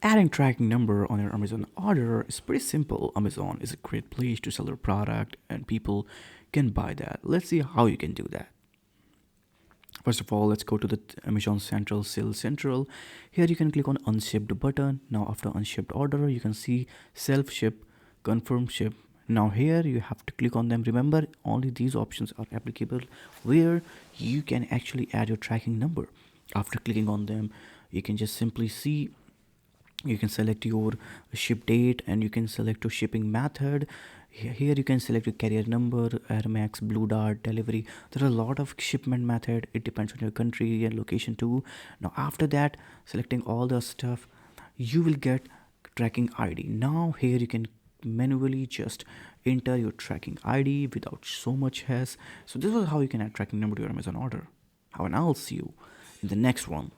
Adding tracking number on your Amazon order is pretty simple. Amazon is a great place to sell your product and people can buy that. Let's see how you can do that. First of all, let's go to the Amazon Central Sales Central. Here you can click on unshipped button. Now after unshipped order, you can see self ship, confirm ship. Now here you have to click on them. Remember, only these options are applicable where you can actually add your tracking number. After clicking on them, you can just simply see, you can select your ship date and you can select your shipping method. Here you can select your carrier number, Airmax, Blue Dart, delivery. There are a lot of shipment method. It depends on your country and location too. Now after that, selecting all the stuff, you will get tracking ID. Now here you can manually just enter your tracking ID without so much hassle. So this was how you can add tracking number to your Amazon order. Have an I'll see you in the next one.